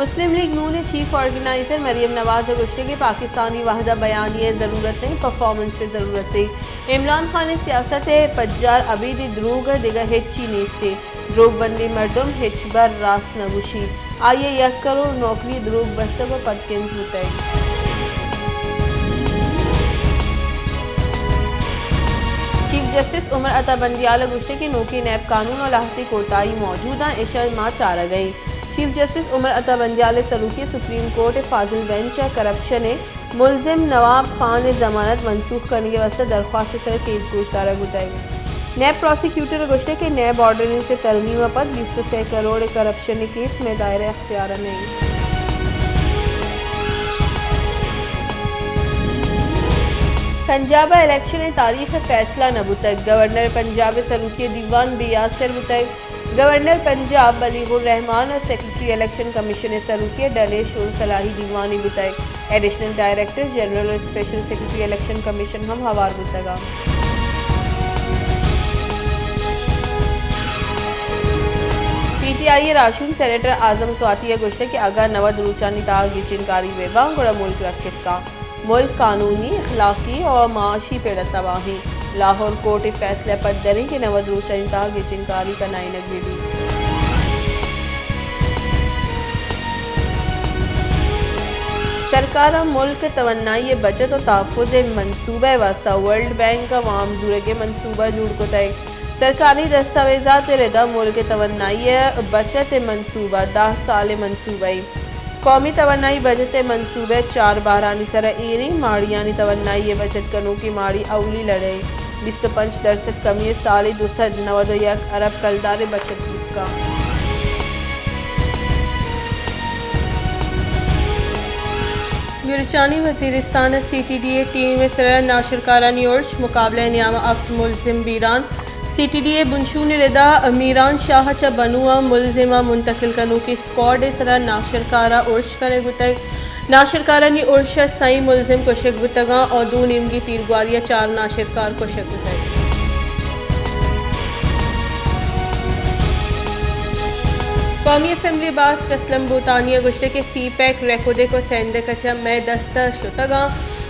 मुस्लिम league नून chief organiser Maryam Nawaz गुश्ते की पाकिस्तानी वाहदा बयानी ज़रूरत नहीं, परफॉर्मेंस से ज़रूरत नहीं। इमरान खान सियासत पज्जार अबीदी द्रूग दिगा हेच्ची नेस्ते द्रोग बंदी मर्दम हेचबर रास नगुशी आइए 1 करोड़ नौकरी द्रोग बस्तक व पदकेंज बताई। चीफ जस्टिस उमर अता बंदियाला गुश्ते की नौकरी नैब कानून और लाहती कोताही मौजूदा इशर माँ चारा गई। Chief justice Umar Ata बंदियाला सलूकी supreme court फाजिल बेंच करप्शन मुलजिम नवाब खान जमानत मनसूख करने के वास्ते दरख्वास्त सर केस गोश्तारा गुताई। नैब प्रोसिक्यूटर गुश्ते के नैब ऑर्डर से तरमीम पर 26 करोड़ करप्शन केस में दायरे अख्तियार नहीं। पंजाब इलेक्शन तारीख फैसला न बुतक गवर्नर पंजाब सलूकी दीवान बियासर बुतक गवर्नर पंजाब बलीगुर रहमान और सेक्रेटरी इलेक्शन कमीशन सलूकी डलेश और सलाही दीवानी बुतक एडिशनल डायरेक्टर जनरल और स्पेशल सेक्रेटरी इलेक्शन कमीशन हम हवार बुतगा। PTI राशून सेनेटर आजम स्वातिया गुश्ते के अगर नवद रूचानी ताग चिनकारी वेबांग और मुल्क रखित का मुल्क कानूनी अखलाकी और माशी पेड़ तबाही लाहौर कोर्ट फैसले पर दरें कि नवद रूचा इंताग चिनकारी का नाइनक भी। सरकार मुल्क तवन्नाई बचत और तहफ़्फ़ुज़ मनसूबा वास्ता वर्ल्ड बैंक का वाम जुड़े मनसूबा जुड़ को तय सरकारी दस्तावेज़ात रदा मुल्क तवन्नाई बचत मनसूबा 10 साल मनसूबाई कौमी तवन्नाई बजट मनसूबे 4 बारानी सरा एरी माड़ियानी तवन्नाई बचत कनों की माड़ी अवली लड़े 25% कमी साल 291 अरब कलदार बचत का। गुरचानी वज़ीरिस्तान CTDA टीम में सरा नाशरकारानी उर्श मुकाबले नियाम अफ्त मुलजिम बीरान CTDA बुनशून रदा मीरान शाह च बनुआ मुलजिमा मुंतकिल कनू की स्क्वाड सरा नाशरकारा उर्श करे गुतग नाशरकारा नी उर्श सई मुलजिम को शक गुतगा और 2 निमगी तीरगवालिया 4 नाशरकार को शक गुतग। कौमी असम्बली बास कसलम भूतानिया गुश्ते के CPEC रेकोदे को सेंदे कचा मैं दस्ता शुतगा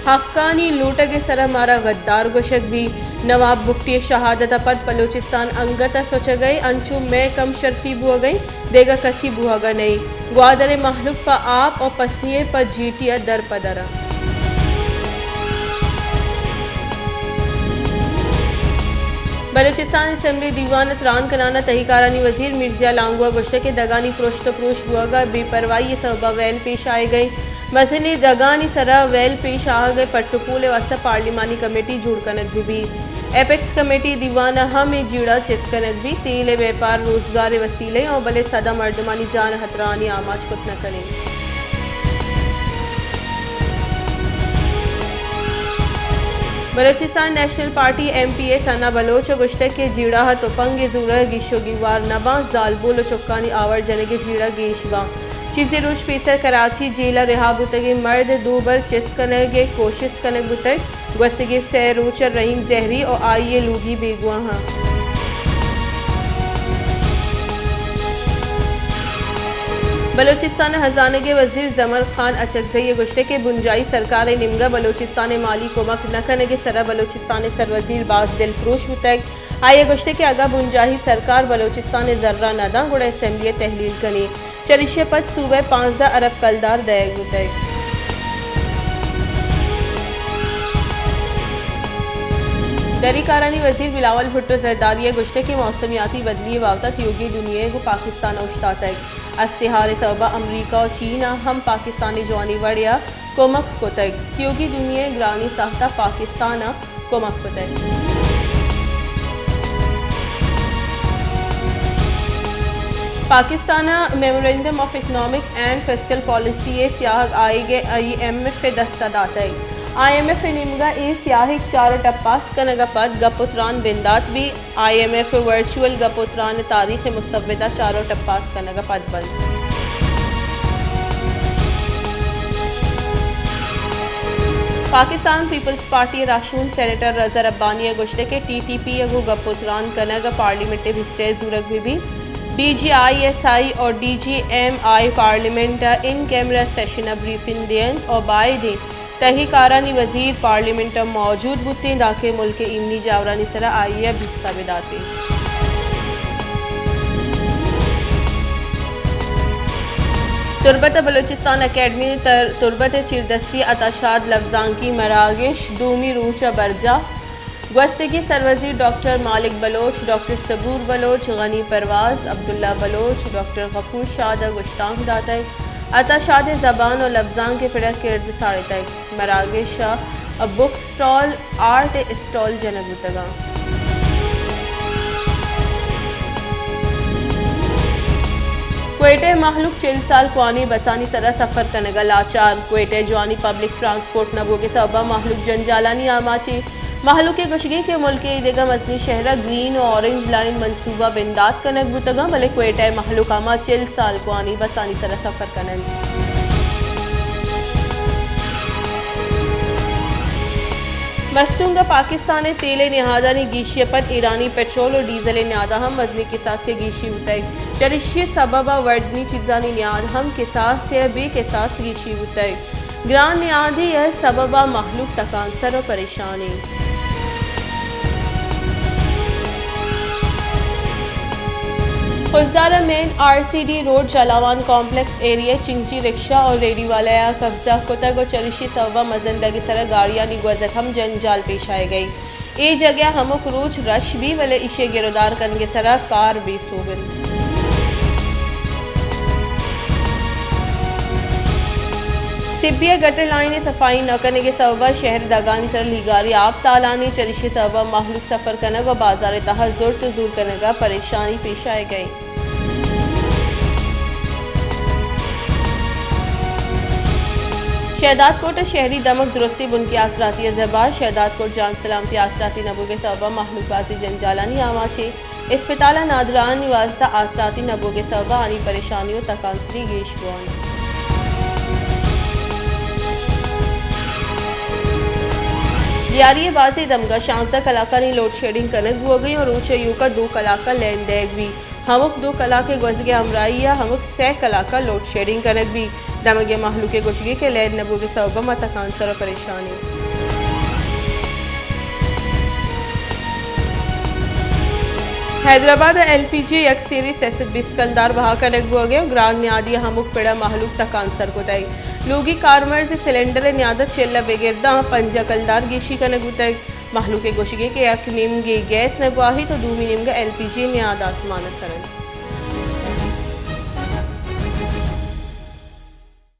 हक्कानी लूटगे सरा मारा गद्दार गोशक भी नवाब भुट्टी शहादत पद बलूचिस्तान अंगता सोच गई अंचू में कम शर्फी बुआ गई देगा कसी बुआगा नहीं ग्वादर महलूक पर आप और पसनिए पर जीटिया दर पदरा। बलूचिस्तान असम्बली दीवान त्रान कनाना तहीकारानी वजीर मिर्जिया लांगुआ गुश्ते के दगानी प्रोश्त प्रोश बुआगा बेपरवाही सबा वैल पेश आए गई मसनी दगानी सरा वैल पेश आ गए पट्टपूले वास्ता पार्लिमानी कमेटी जुड़ कनक भी एपेक्स कमेटी दीवाना हम जीड़ा चिस्कनक भी तेल व्यापार रोजगार वसीले और भले सदा मर्दमानी जान हतरानी आमाज कुत न करें। बलूचिस्तान नेशनल पार्टी MPA सना बलोच गुश्ते के जीड़ा तुपंग जूरा गिशोगिवार नबा जालबोल चुक्कानी आवर जने के जीड़ा गेशवा चीज़े रोज पेसर कराची जेला रिहा बुतगे मर्द 2 बार चिस कनगे कोशिश कनक बुतग गसगे सैरोचर रहीम जहरी और आइए लूगी बेगुआ हाँ। बलूचिस्तान हजाने के वजीर जमर खान अचकजई गुश्ते के बुंजाई सरकार निमगा बलूचिस्तान माली कोमक नखन के सरा बलूचिस्तान सरवजीर बास दिलफ्रोश बुतग आइए गुश्ते के आगा बुंजाही सरकार बलूचिस्तान जर्रा नदा गुड़ असम्बली तहलील कनी चरिशे पद सूबे 15 अरब कलदार दयग बुतग। दरीकारानी वजीर बिलावल भुट्टो जरदारिया गुश्ते के मौसमियाती बदली वावत योगी दुनिया को पाकिस्तान औश्तातक अस्तिहार सबा अमरीका और चीन हम पाकिस्तानी जवानी वड़िया कोमक कोतक योगी दुनिया ग्रानी साहता पाकिस्तान कोमक कोतक। Pakistan memorandum of economic and fiscal policy सियाह आएगे IMF दस्तादात IMF निमगा सियाहिक 4 टप्पास कनगा पद गपुत्रान बिंदात भी IMF वर्चुअल गपुत्रान तारीख मुसव्वदा 4 टप्पास कनगा पद बंद। पाकिस्तान पीपल्स पार्टी राशून सेनेटर रजा रब्बानी गुश्ते के TTP अगू गपुत्रान कनगा पार्लियामेंट हिस्से जूरग भी DGISI और DGMI parliament in camera session briefing दें और बाय दें तहकारानी वजीर पार्लियामेंट मौजूद बुतें दाके मुल्क इमनी जावरानी सरा आइए हिस्सा बिदाते तुरबत बलूचिस्तान अकेडमी तुरबत चिरदस्ती अताशाद लफ्जान की मरागिश दूमी रूचा बरजा गस्ती सरवजीर doctor Malik Baloch, doctor Sabur Baloch, Gani Parwaz, Abdullah Baloch, doctor Gafoor Shah गुश्तांग दाता अताशाद ज़बान और लफ्जान के फिर किर्द साड़े तक मरागिश बुक स्टॉल आर्ट स्टॉल जनगुतगा क्वेटे महलूक 4 साल कुआनी बसानी सरा सफ़र कनगा लाचार क्वेटे जवानी पब्लिक ट्रांसपोर्ट नबो के सबा महलूक जनजालानी आमाची महलूक के गुशगी के मुल्क इलेगा मसनी शहरा ग्रीन और ऑरेंज लाइन मनसूबा बिंदात कनक बुतगा भले क्वेटे महलूक आमा 4 साल कुआनी बसानी सरा सफ़र कनग मस्तूंगा पाकिस्तान तेल नहादानी गीशी पर ईरानी पेट्रोल और डीजल न्यादा हम वजनी किसास से गीशी उतई चरिशी सबबा वर्दनी चीज़ानी न्याद हम किसास से बे किसास गीशी उतई ग्रान न्यादी यह सबबा महलूक तकांसर और परेशानी खुजदारा main RCD road Jhalawan complex area चिंची रिक्शा और रेडी वाला कब्जा कुतग और चरिशी सबा मजंदगी सर गाड़ियाँ निगवजत हम जंजाल पेश आए गई ए जगह हमक रोज रश भी वाले इशे गिरदार कनगे सरा कार भी सोबिन सिबिया गटर लाइन सफाई न करने के सबबा शहर दगानी सर लिगारी आप तालानी चरिशी सबबा महलूक सफ़र कनग और बाजार तहा जोर तो जोर कनगा परेशानी पेश आए गई शहदादकोट शहरी दमक दुरुस्ती बुनकी आसराती जबार शहदादकोट जान सलामती आसराती नबो के सबबा महलूकाजी जंजालानी आवाचे अस्पताल नादरान वास्ता आसराती नबो के सबबा आनी परेशानियों तकांसरी गेश बुआना यारी बाजी दमगा 16 कलाका ने लोड शेडिंग कनक हो गई और ऊंचे यू का 2 कलाका लैन देग भी हमक 2 कलाके गुजगे हमराइया हमक 6 कलाका लोड शेडिंग कनक भी दमगे महलू के गुशगे के लैन नबू के सबबा मतकांसर और परेशानी हैदराबाद LPG एक सीरीज सेसद बिस्कलदार बहा कनक हो गए ग्रान न्यादी हमक पेड़ा महलूक तकांसर को तय लोगी कारमर से सिलेंडर न्यादत चेल्ला बेगिरदा पंजा कलदार गीशी कनक उतय महलू के गुशगे के एक निम गे गैस नगवाही तो दूमी निम LPG न्याद आसमान सरन